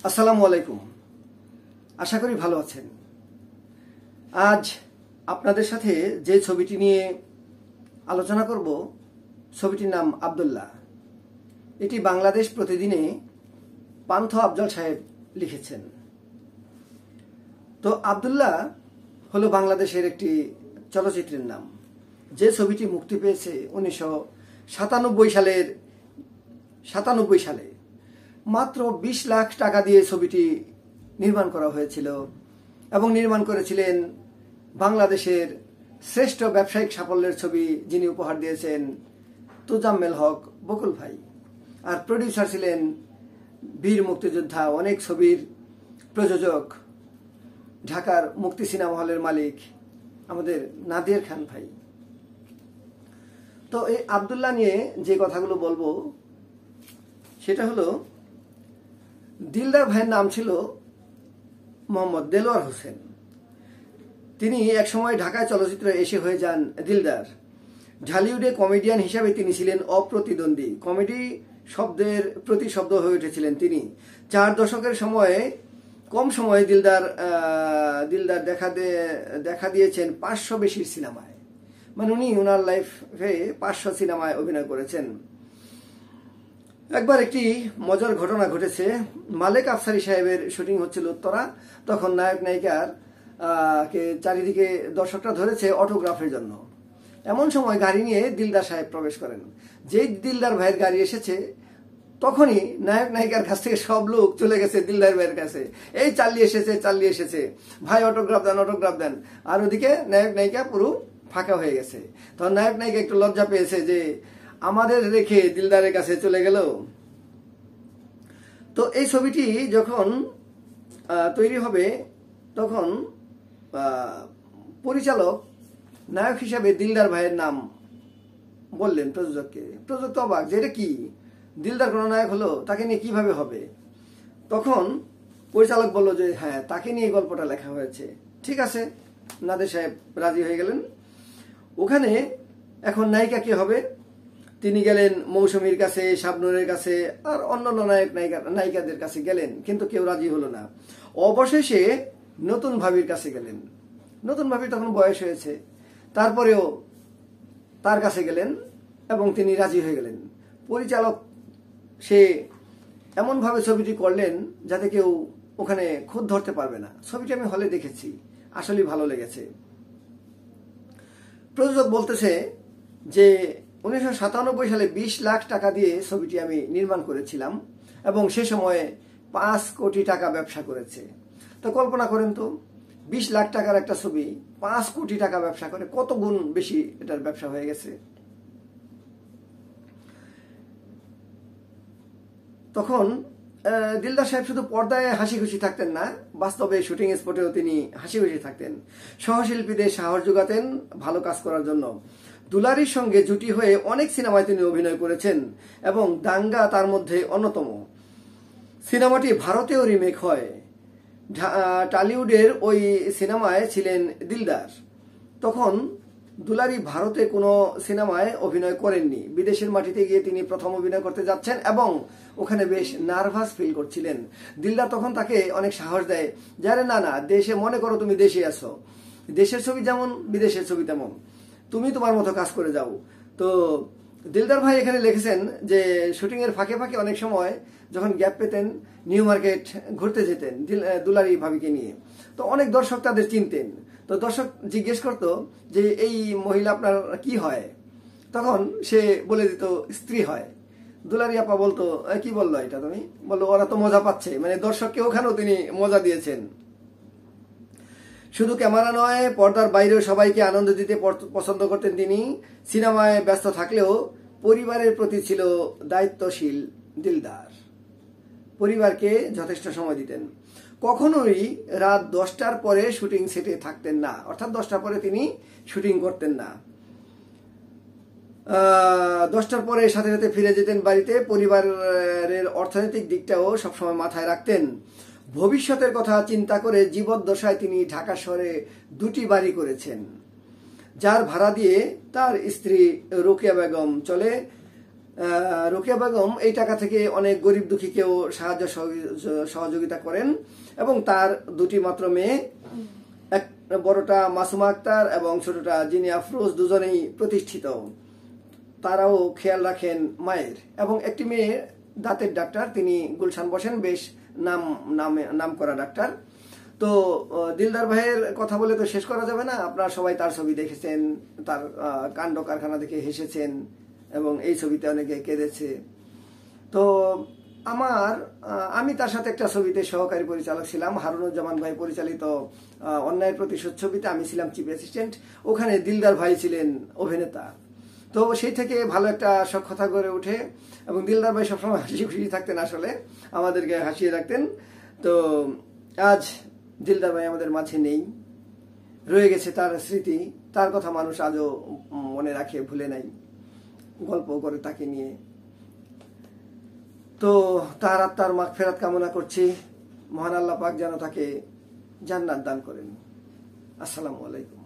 আসসালামু আলাইকুম। আশা করি ভালো আছেন। আজ আপনাদের সাথে যে ছবিটি নিয়ে আলোচনা করব, ছবিটির নাম আব্দুল্লাহ। এটি বাংলাদেশ প্রতিদিনে পান্থ আফজল সাহেব লিখেছেন। তো আব্দুল্লাহ হলো বাংলাদেশের একটি চলচ্চিত্রের নাম, যে ছবিটি মুক্তি পেয়েছে 1997 সালে। মাত্র 20 লাখ টাকা দিয়ে ছবিটি নির্মাণ করা হয়েছিল এবং নির্মাণ করেছিলেন বাংলাদেশের শ্রেষ্ঠ ব্যবসায়িক সাফল্যের ছবি যিনি উপহার দিয়েছেন তোজাম্মেল হক বকুল ভাই। আর প্রডিউসার ছিলেন বীর মুক্তিযোদ্ধা, অনেক ছবির প্রযোজক, ঢাকার মুক্তি সিনেমা হলের মালিক আমাদের নাদির খান ভাই। তো এই আব্দুল্লাহ নিয়ে যে কথাগুলো বলবো সেটা হলো, দিলদার ভাইয়ের নাম ছিল মোহাম্মদ দেলোয়ার হোসেন। তিনি একসময় ঢাকায় চলচ্চিত্রে এসে হয়ে যান দিলদার। ঢালিউডে কমেডিয়ান হিসাবে তিনি ছিলেন অপ্রতিদ্বন্দ্বী। কমেডি শব্দের প্রতি শব্দ হয়ে উঠেছিলেন তিনি। 4 দশকের সময়ে কম সময়ে দিলদার দেখা দিয়েছেন 500 বেশি সিনেমায়। মানে উনি ওনার লাইফে 500 সিনেমায় অভিনয় করেছেন। একবার একটি মজার ঘটনা ঘটেছে। মালেক আফসারি সাহেবের শুটিং হচ্ছিল উত্তরা। তখন নায়ক নায়িকার কে চারিদিকে দর্শকরা ধরেছে অটোগ্রাফের জন্য। এমন সময় গাড়ি নিয়ে দিলদার সাহেব প্রবেশ করেন। যেই দিলদার ভাইয়ের গাড়ি এসেছে তখনই নায়ক নায়িকার কাছ থেকে সব লোক চলে গেছে দিলদার ভাইয়ের কাছে। এই চালিয়ে এসেছে ভাই, অটোগ্রাফ দেন। আর ওদিকে নায়ক নায়িকা পুরো ফাঁকা হয়ে গেছে। তখন নায়ক নায়িকা একটু লজ্জা পেয়েছে যে আমাদের রেখে দিলদারের কাছে চলে গেল। তো এই ছবিটি যখন তৈরি হবে তখন পরিচালক নায়ক হিসাবে দিলদার ভাইয়ের নাম বললেন প্রযোজককে। প্রযোজক তো অবাক যে এটা কি, দিলদার কোনো নায়ক হলো, তাকে নিয়ে কিভাবে হবে। তখন পরিচালক বলল যে হ্যাঁ, তাকে নিয়ে গল্পটা লেখা হয়েছে। ঠিক আছে, নাদির সাহেব রাজি হয়ে গেলেন। ওখানে এখন নায়িকা কি হবে? তিনি গেলেন মৌসুমীর কাছে, শাবনুরের কাছে, আর অন্যান্য নায়িকাদের কাছে গেলেন, কিন্তু কেউ রাজি হলো না। অবশেষে নতুন ভাবির কাছে গেলেন। নতুন ভাবির তখন বয়স হয়েছে, তারপরেও তার কাছে গেলেন এবং তিনি রাজি হয়ে গেলেন। পরিচালক সে এমনভাবে ছবিটি করলেন যাতে কেউ ওখানে খুঁত ধরতে পারবে না। ছবিটি আমি হলে দেখেছি, আসলে ভালো লেগেছে। প্রযোজক বলতেছে যে 1997 সালে 20 লাখ টাকা দিয়ে ছবিটি আমি নির্মাণ করেছিলাম এবং সে সময়ে 5 কোটি টাকা ব্যবসা করেছে। তো কল্পনা করেন তো, 20 লাখ টাকার একটা ছবি 5 কোটি টাকা ব্যবসা করে, কত গুণ বেশি এটার ব্যবসা হয়ে গেছে। তখন দিলদার সাহেব শুধু পর্দায় হাসি খুশি থাকতেন না, বাস্তবে শুটিং স্পটেও তিনি হাসি খুশি থাকতেন। সহশিল্পীদের সাহস যোগাতেন ভালো কাজ করার জন্য। দুলারির সঙ্গে জুটি হয়ে অনেক সিনেমায় তিনি অভিনয় করেছেন এবং দাঙ্গা তার মধ্যে অন্যতম। সিনেমাটি ভারতেও রিমেক হয়। টলিউডের ওই সিনেমায় ছিলেন দিলদার। তখন দুলারি ভারতে কোনো সিনেমায় অভিনয় করেননি। বিদেশের মাটিতে গিয়ে তিনি প্রথম অভিনয় করতে যাচ্ছেন এবং ওখানে বেশ নার্ভাস ফিল করছিলেন। দিলদার তখন তাকে অনেক সাহস দেয় যে আরে না, দেশে মনে করো তুমি দেশে আছো, দেশের ছবি যেমন বিদেশের ছবি তেমন, তুমি তোমার মতো কাজ করে যাও। তো দিলদার ভাই এখানে লিখেছেন যে শুটিং এর ফাঁকে ফাঁকে অনেক সময় যখন গ্যাপ পেতেন নিউ মার্কেট ঘুরতে যেতেন দুলারি ভাবিকে নিয়ে। তো অনেক দর্শক তাদের চিনতেন। তো দর্শক জিজ্ঞেস করতো যে এই মহিলা আপনার কি হয়? তখন সে বলে দিত স্ত্রী হয়। দুলারি আপা বলতো কি বললো এটা তুমি? বললো ওরা তো মজা পাচ্ছে। মানে দর্শককে ওখানেও তিনি মজা দিয়েছেন। শুধু ক্যামেরা নয়, পর্দার বাইরেও সবাইকে আনন্দ দিতে পছন্দ করতেন তিনি। সিনেমায় ব্যস্ত থাকলেও পরিবারের প্রতি ছিল দায়িত্বশীল দিলদার। পরিবারকে যথেষ্ট সময় দিতেন। কখনোই রাত 10টার পরে শুটিং সেটে থাকতেন না, অর্থাৎ 10টার পরে তিনি শুটিং করতেন না। 10টার পরে সাথে সাথে ফিরে যেতেন বাড়িতে। পরিবারের অর্থনৈতিক দিকটাও সবসময় মাথায় রাখতেন। ভবিষ্যতের কথা চিন্তা করে জীবদ্দশায় তিনি ঢাকা শহরে 2টি বাড়ি করেছেন, যার ভাড়া দিয়ে তার স্ত্রী রোকেয়া বেগম চলে। রোকেয়া বেগম এই টাকা থেকে অনেক গরিব দুঃখীকেও সাহায্য সহযোগিতা করেন এবং তার দুটি মাত্র মেয়ে, এক বড়টা মাসুমা আক্তার এবং ছোটটা জিনিয়া আফরোজ, দুজনেই প্রতিষ্ঠিত। তারাও খেয়াল রাখেন মায়ের। এবং একটি মেয়ে দাঁতের ডাক্তার, তিনি গুলশান বসেন, বেশ নাম করা ডাক্তার। তো দিলদার ভাইয়ের কথা বলে তো শেষ করা যাবে না। আপনারা সবাই তার ছবি দেখেছেন, তার কাণ্ড কারখানা দেখে হেসেছেন এবং এই ছবিতে অনেকে কেঁদেছে। তো আমি তার সাথে একটা ছবিতে সহকারী পরিচালক ছিলাম, হারুনুজ্জামান ভাই পরিচালিত অন্যায়ের প্রতিশোধ ছবিতে আমি ছিলাম চিফ অ্যাসিস্ট্যান্ট, ওখানে দিলদার ভাই ছিলেন অভিনেতা। তো সেই থেকে ভালো একটা সখ্যতা গড়ে ওঠে এবং দিলদার ভাই সবসময় হাসি খুশি থাকতেন, আসলে আমাদেরকে হাসিয়ে রাখতেন। তো আজ দিলদার ভাই আমাদের মাঝে নেই, রয়ে গেছে তার স্মৃতি, তার কথা মানুষ আজও মনে রাখে, ভুলে নাই, গল্প করে তাকে নিয়ে। তো তার আত্মার মাগফিরাত কামনা করছি, মহান আল্লাহ পাক যেন তাকে জান্নাত দান করেন। আসসালামু আলাইকুম।